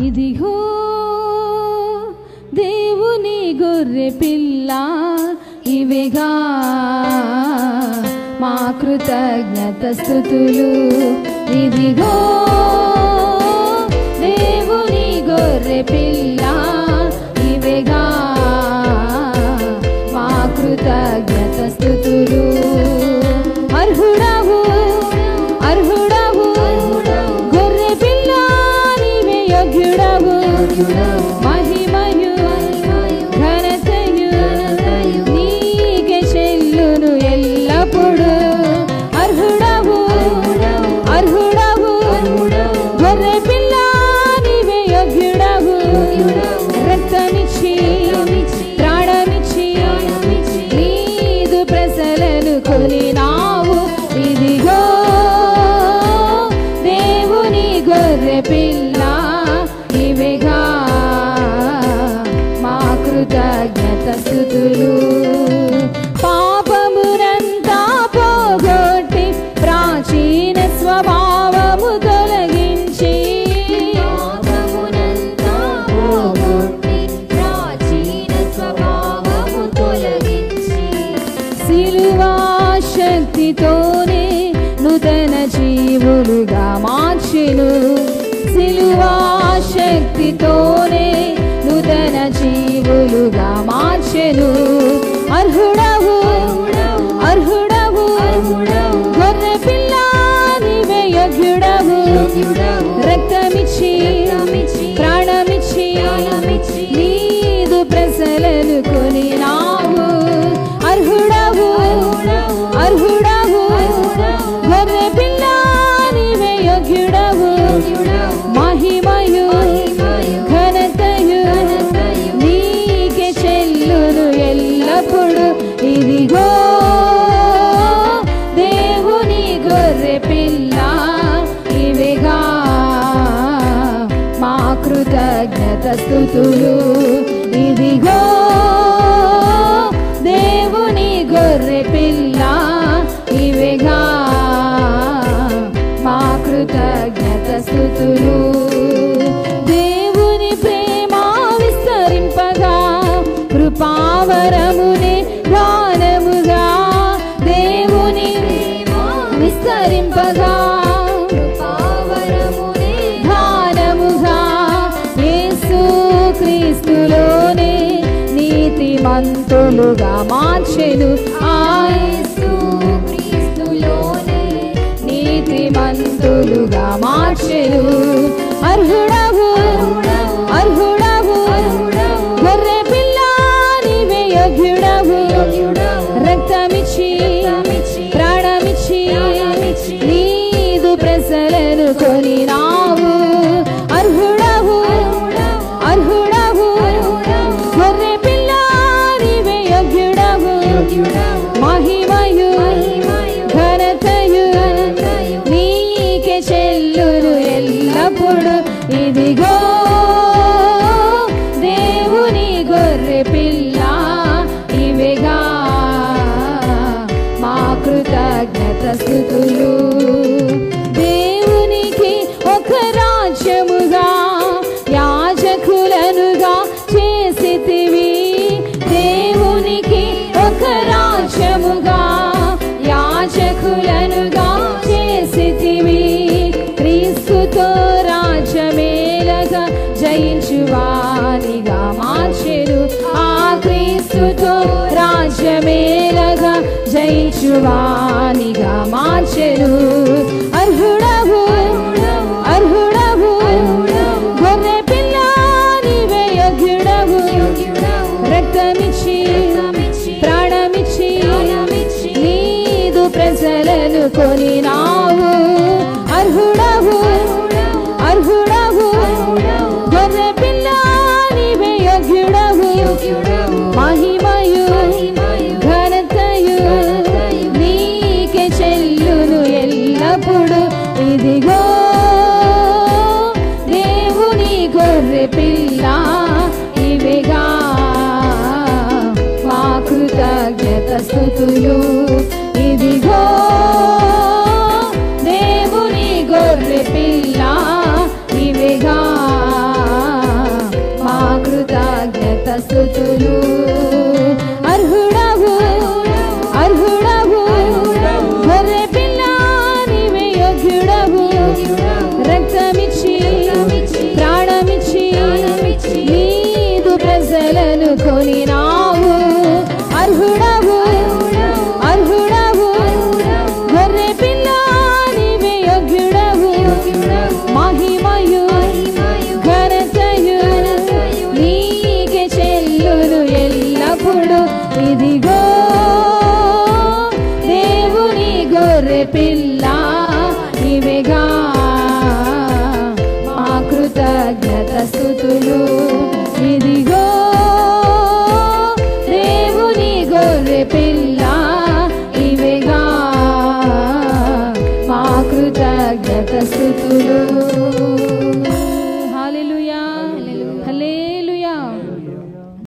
ఇదిగో దేవుని గొర్రె పిల్ల, ఇవిగా మా కృతజ్ఞత స్తుతులు. ఇదిగో దేవుని గొర్రె పిల్ల, ఇవిగా మా కృతజ్ఞత స్తుతులు. అర్హుడవు అర్హుడవు గొర్రె పిల్ల, నీవే యోగ్యుడవు. మహిమయు ఘనతయు నీకే చెల్లును ఎల్లప్పుడు. అర్హుడవు అర్హుడవు గొర్రె పిల్ల, నీవే యోగ్యుడవు. రక్తమిచ్చి ప్రాణమిచ్చి నీదు ప్రజలను కొనినావు. ఇదిగో దేవుని గొర్రె పిల్ల, ఇవిగా మా కృతజ్ఞత స్తుతులు. పాపమునంతా పోగొట్టి ప్రాచీన స్వభావము తొలగించి, పాపమునంతా పోగొట్టి ప్రాచీన స్వభావము తొలగించి, సిలువా శక్తితోనే నూతన జీవులుగా మార్చెను. సిలువా శక్తితోనే నూతన జీవులుగా మార్చెను. అర్హుడవు అర్హుడవు గొర్రె పిల్ల, నీవే యోగ్యుడవు. రక్తమిచ్చి ప్రాణమిచ్చి నీదు ప్రజలను కొనినావు. అర్హుడవు అర్హుడవు గొర్రె పిల్ల, నీవే యోగ్యుడవు. మహిమయు ఘనతయు నీకే చెల్లును ఎల్లప్పుడు. ఇదిగో దేవుని గొర్రె పిల్ల, ఇవిగా మా కృతజ్ఞత స్తుతులు. ఇదిగో దేవుని గొర్రె పిల్ల, ఇవిగా మా కృతజ్ఞత స్తుతులు. దేవుని ప్రేమ విస్తరింపగా కృపావరమునే గానముగా. దేవుని విస్తరింపగా కృపావరమునే గానముగా. యేసు క్రీస్తులోనే నీతిమంతులుగా మార్చెను. యేసు క్రీస్తులోనే నీతిమంతులుగా మార్చెను. అర్హుడవు అర్హుడవు గొర్రె పిల్ల, నీవే యోగ్యుడవు. రక్తమిచ్చి ప్రాణమిచ్చి నీదు ప్రజలను కొనినావు. అర్హుడవు అర్హుడవు గొర్రె పిల్ల, నీవే యోగ్యుడవు. మహిమయు ఘనతయు నీకే చెల్లును ఎల్లప్పుడు. ఇదిగో దేవుని గొర్రె పిల్ల, ఇవిగా మా కృతజ్ఞత స్తుతులు. దేవునికి ఒక రాజ్యముగా యాజకులనుగా చేసితివి. దేవునికి ఒక రాజ్యముగా యాజకులనుగా చేసితివి. క్రీస్తుతో రాజ్యమేలగా జయించువానిగా మార్చెను. ఆ క్రీస్తుతో రాజ్యమేలగా జయించువానిగా మార్చెను. అర్హుడవు అర్హుడవు గొర్రె పిల్ల, నీవే యోగ్యుడవు. రక్తమిచ్చి ప్రాణమిచ్చి నీదు ప్రజలను కొనినావు. అర్హుడవు అర్హుడవు గొర్రె పిల్ల, నీవే యోగ్యుడవు. మహిమయు ఘనతయు నీకే చెల్లును ఎల్లప్పుడు. ఇదిగో దేవుని గొర్రె పిల్ల, ఇవిగా మా కృతజ్ఞత స్తుతులు. ఇదిగో దేవుని గొర్రె పిల్ల, ఇవిగా స్తుతులు. అర్హుడవు అర్హుడవు గొర్రె పిల్ల నీవే యోగ్యుడవు. రక్తమిచ్చి ప్రాణమిచ్చి నీదు ప్రజలను కొనినావు. అర్హుడవు అర్హుడవు గొర్రె పిల్ల నీవే యోగ్యుడవు. మహిమయు ఘనతయు నీకే చెల్లును ఎల్లప్పుడు. ఇదిగో దేవుని గొర్రె పిల్ల నీవేగా మా కృతజ్ఞత స్తుతులు. ఇదిగో దేవుని గొర్రె పిల్ల నీవేగా మా కృతజ్ఞత స్తుతులు.